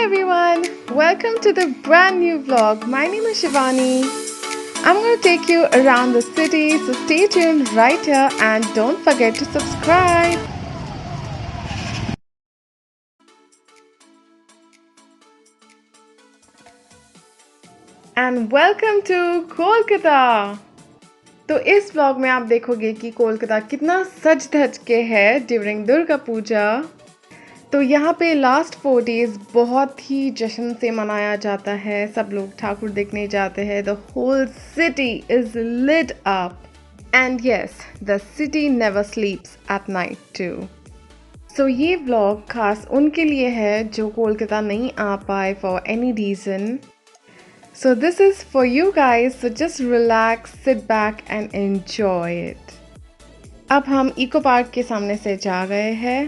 Hi everyone, welcome to the brand new vlog. My name is Shivani. I'm going to take you around the city, so stay tuned right here and don't forget to subscribe. And welcome to Kolkata. तो इस vlog में आप देखोगे कि कोलकाता कितना सज धज के है ड्यूरिंग दुर्गा पूजा। तो यहाँ पे लास्ट 4 डेज बहुत ही जश्न से मनाया जाता है। सब लोग ठाकुर देखने जाते हैं। The whole city is lit up and yes, the city never sleeps at night too. So ये व्लॉग खास उनके लिए है जो कोलकाता नहीं आ पाए for any reason. So this is for you guys, so just relax, sit back and enjoy it. अब हम इको पार्क के सामने से जा गए हैं.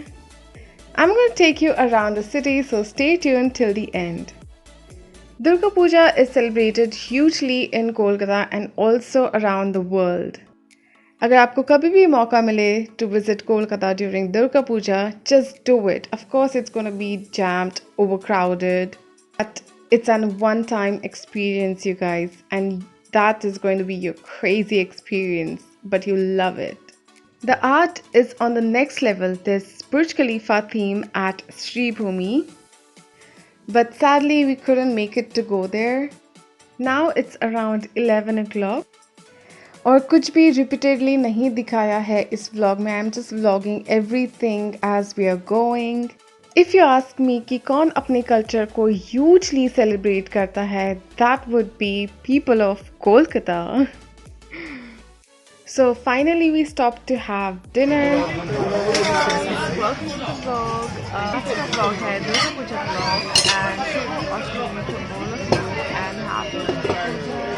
I'm going to take you around the city, so stay tuned till the end. Durga Puja is celebrated hugely in Kolkata and also around the world. अगर आपको कभी भी मौका मिले to visit Kolkata during Durga Puja, just do it. Of course it's going to be jammed, overcrowded, but it's a one-time experience, you guys, and that is going to be your crazy experience, but you'll love it. The art is on the next level. There's Burj Khalifa theme at Sri Bhumi, but sadly we couldn't make it to go there. Now it's around 11 o'clock. और कुछ भी repeatedly नहीं दिखाया है इस vlog में. I'm just vlogging everything as we are going. If you ask me कि कौन अपने culture को hugely celebrate करता है, that would be people of Kolkata. So finally we stopped to have dinner. Welcome to the vlog. It's a vlog है, Durga Puja vlog, and Shubh Ashtami to all of you and happy Durga Puja.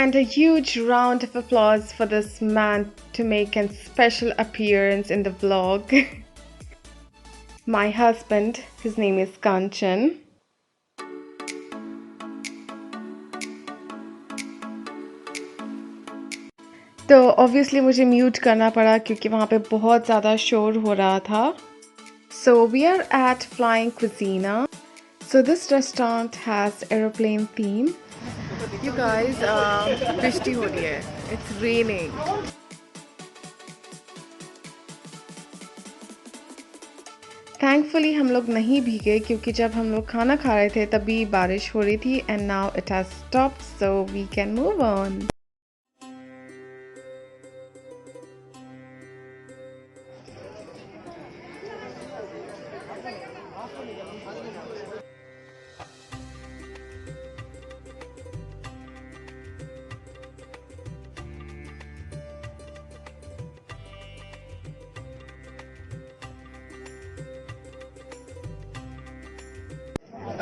And a huge round of applause for this man to make a special appearance in the vlog. My husband, his name is Kanchan. तो obviously मुझे mute करना पड़ा क्योंकि वहाँ पे बहुत ज़्यादा शोर हो रहा था. So we are at Flying Cuisina. So this restaurant has aeroplane theme. You guys, बिजली हो रही है. It's raining. Thankfully हम लोग नहीं भीगे क्योंकि जब हम लोग खाना खा रहे थे तभी बारिश हो रही थी and now it has stopped, so we can move on.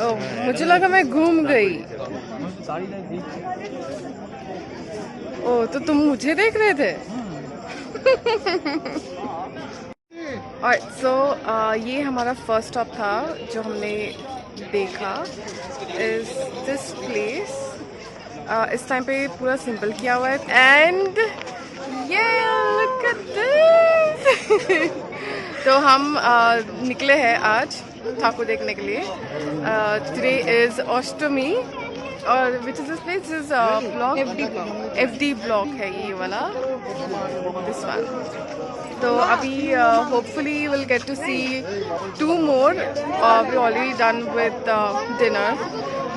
ओह, मुझे लगा मैं घूम गई. ओह, तो तुम मुझे देख रहे थे? और सो ये हमारा फर्स्ट स्टॉप था जो हमने देखा. Is this place. इस टाइम पे पूरा सिंपल किया हुआ है एंड ये लुक एट दिस. तो हम निकले हैं आज ठाकुर देखने के लिए. टुडे इज अष्टमी और which is this place is block FD block है ये वाला, दिस वन. तो अभी hopefully will get to see 2 more. We already done with dinner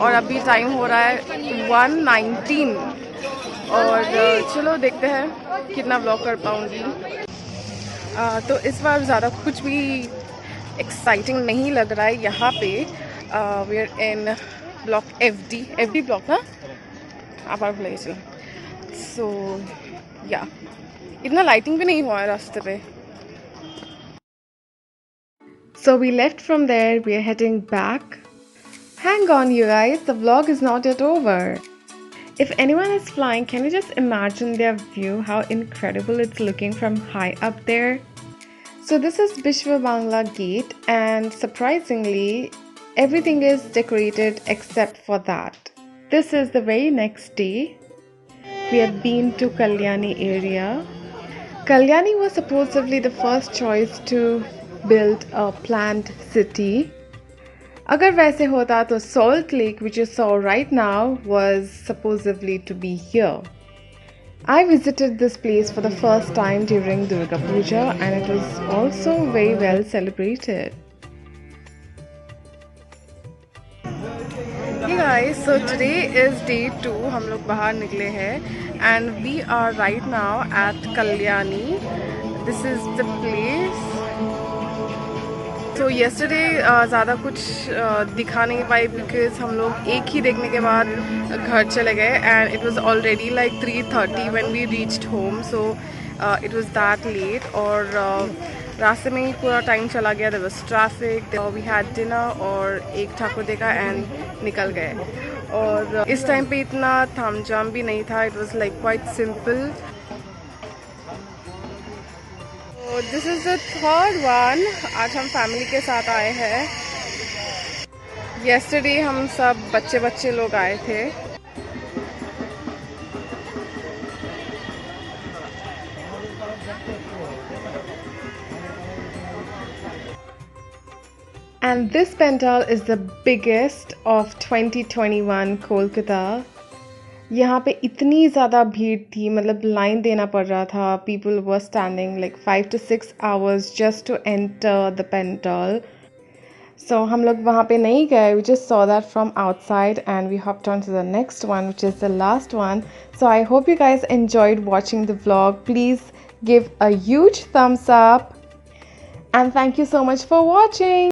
और अभी टाइम हो रहा है 1:19 और चलो देखते हैं कितना ब्लॉग कर पाऊँगी. तो इस बार ज़्यादा कुछ भी एक्साइटिंग नहीं लग रहा है यहाँ पे. We are in block FD block ना आप भूल चलो. सो या इतना लाइटिंग भी नहीं हुआ है रास्ते पे. So we left from there. We are heading back. Hang on you guys, the vlog is not yet over. If anyone is flying, can you just imagine their view, how incredible it's looking from high up there. So this is Bishwa Bangla Gate and surprisingly everything is decorated except for that. This is the very next day. We have been to Kalyani area. Kalyani was supposedly the first choice to build a planned city अगर वैसे होता तो Salt Lake, which you saw right now, was supposedly to be here. I visited this place for the first time during Durga Puja and it was also very well celebrated. Hey guys, so today is day 2. हम लोग बाहर निकले हैं and we are right now at Kalyani. This is the place. So yesterday ज़्यादा कुछ दिखा नहीं पाई because हम लोग एक ही देखने के बाद घर चले गए and it was already like 3:30 when we reached home, so it was that late और रास्ते में ही पूरा टाइम चला गया. There was traffic, we had dinner और एक ठाकुर देखा and निकल गए. और इस टाइम पे इतना थाम जाम भी नहीं था. It was like quite simple. This is the third one. आज हम फैमिली के साथ आए हैं. येस्टरडे हम सब बच्चे बच्चे लोग आए थे. And this pandal is the biggest of 2021 Kolkata. यहाँ पे इतनी ज़्यादा भीड़ थी, मतलब लाइन देना पड़ रहा था. People were standing like 5 to 6 hours just to enter the pandal. So हम लोग वहाँ पे नहीं गए. We just saw that from outside and we hopped on to the next one, which is the last one. So I hope you guys enjoyed watching the vlog. Please give a huge thumbs up and thank you so much for watching.